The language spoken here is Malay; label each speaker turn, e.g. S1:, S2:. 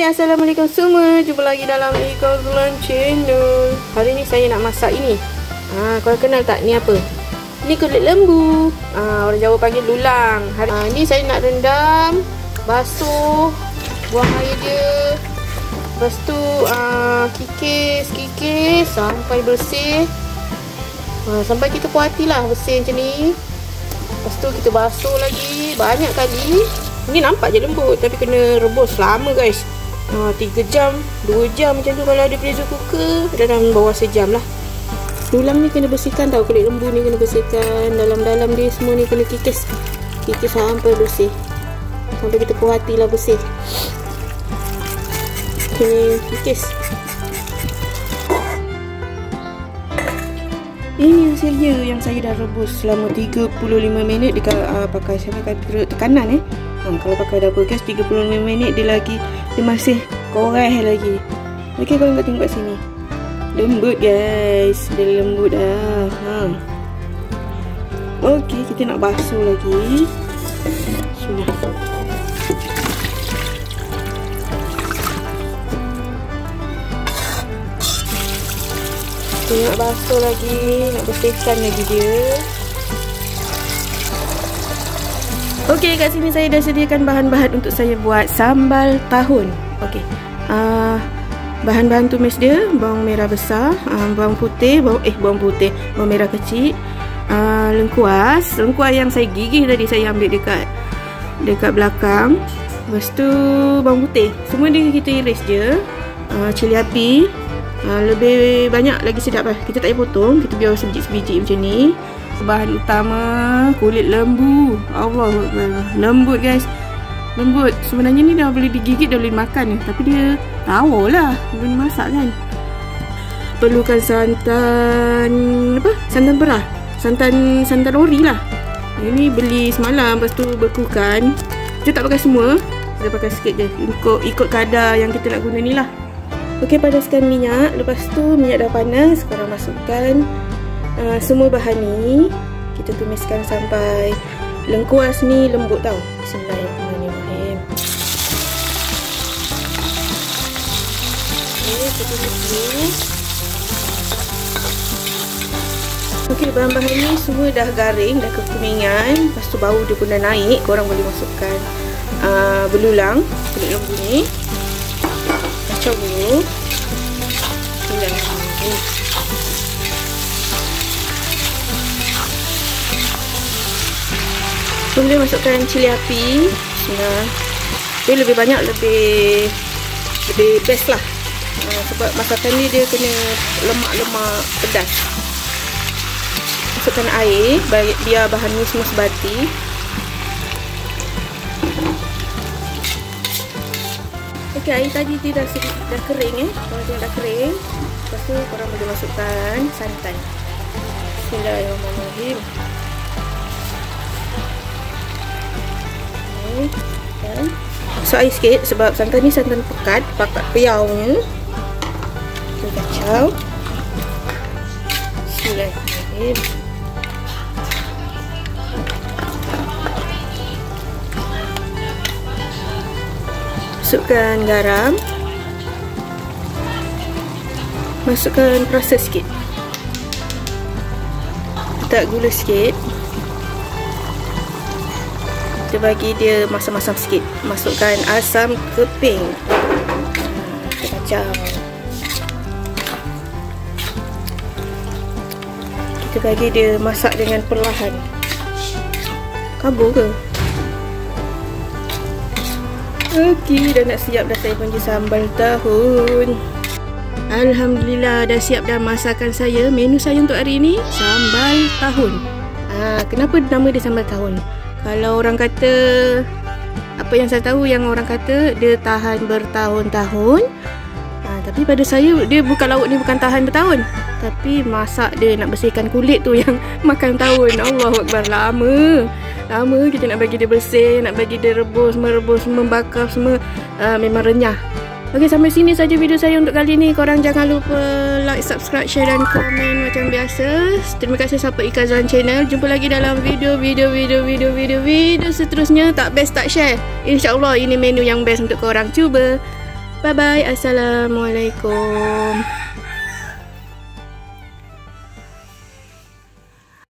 S1: Assalamualaikum semua. Jumpa lagi dalam Ika Zulan Channel. Hari ni saya nak masak ini. Korang kenal tak ni apa? Ni kulit lembu. Orang Jawa panggil lulang. Ni saya nak rendam, basuh, buang air dia. Lepas tu kikis sampai bersih. Sampai kita puas hati lah bersih macam ni. Lepas tu kita basuh lagi banyak kali. Ni nampak je lembut, tapi kena rebus lama guys. 3 jam, 2 jam macam tu kalau ada pressure cooker. Dalam bawah sejam lah. Tulang ni kena bersihkan tau, kulit lembu ni kena bersihkan. Dalam-dalam dia semua ni kena kikis. Kikis sampai bersih. Sampai kita puas hati lah bersih. Kena kikis. Ini hasilnya yang saya dah rebus selama 35 minit dekat pakai tekanan kalau pakai dapur gas 35 minit dia masih koreh lagi. Okey, korang tengok kat sini. Lembut guys, dia lembut dah. Okey, kita nak basuh lagi. Sudah. Kita nak basuh lagi, nak bersihkan lagi dia. Okey, kat sini saya dah sediakan bahan-bahan untuk saya buat sambal tahun. Okey. Bahan-bahan tumis dia, bawang merah besar, bawang merah kecil, lengkuas yang saya gigih tadi saya ambil dekat belakang. Lepas tu bawang putih. Semua dia kita iris je. Cili api. Lebih banyak lagi sedap lah. Kita tak payah potong, kita biar sebiji-sebiji macam ni. Bahan utama kulit lembu. Allah, lembut guys. Lembut. Sebenarnya ni dah boleh digigit, dah boleh makan. Tapi dia tahu lah, belum masak kan. Perlukan santan santan perah. Santan ori lah. Ini beli semalam, lepas tu bekukan. Kita tak pakai semua, kita pakai sikit je. Ikut kadar yang kita nak guna ni lah. Okey, panaskan minyak. Lepas tu minyak dah panas, korang masukkan semua bahan ni. Kita tumiskan sampai lengkuas ni lembut tau. Bismillahirrahmanirrahim. Okey, kita tumis dulu. Okey, bahan-bahan ni semua dah garing, dah kekuningan. Lepas tu bau dia pun dah naik. Korang boleh masukkan belulang, kulit lembu ni. Kacau dulu. Boleh masukkan cili api. Dia lebih banyak, lebih best lah. Sebab masakan ni dia kena lemak-lemak pedas. Masukkan air biar bahan ni semua sebati. Okey, air tadi dia dah kering Kalau dia dah kering, lepas tu korang boleh masukkan santan. Bismillahirrahmanirrahim. Dan masuk air sikit sebab santan ni santan pekat peyaunya. Kita kacau. Bismillahirrahmanirrahim. Masukkan garam. Masukkan perasa sikit. Letak gula sikit. Kita bagi dia masam-masam sikit. Masukkan asam keping. Kita kacau. Kita bagi dia masak dengan perlahan. Kabur ke? Okey, dah nak siap dah saya punya sambal tahun. Alhamdulillah dah siap dah masakan saya. Menu saya untuk hari ini sambal tahun. Kenapa nama dia sambal tahun? Kalau orang kata, apa yang saya tahu, yang orang kata dia tahan bertahun-tahun. Tapi pada saya dia lauk ni bukan tahan bertahun, tapi masak dia nak bersihkan kulit tu yang makan tahun. Allahuakbar, lama kita nak bagi dia bersih, nak bagi dia merebus, membakar semua, memang renyah. Okey, sampai sini saja video saya untuk kali ni. Korang jangan lupa like, subscribe, share dan komen macam biasa. Terima kasih support Ika Zulan Channel. Jumpa lagi dalam video seterusnya. Tak best tak share. InsyaAllah ini menu yang best untuk korang cuba. Bye bye. Assalamualaikum.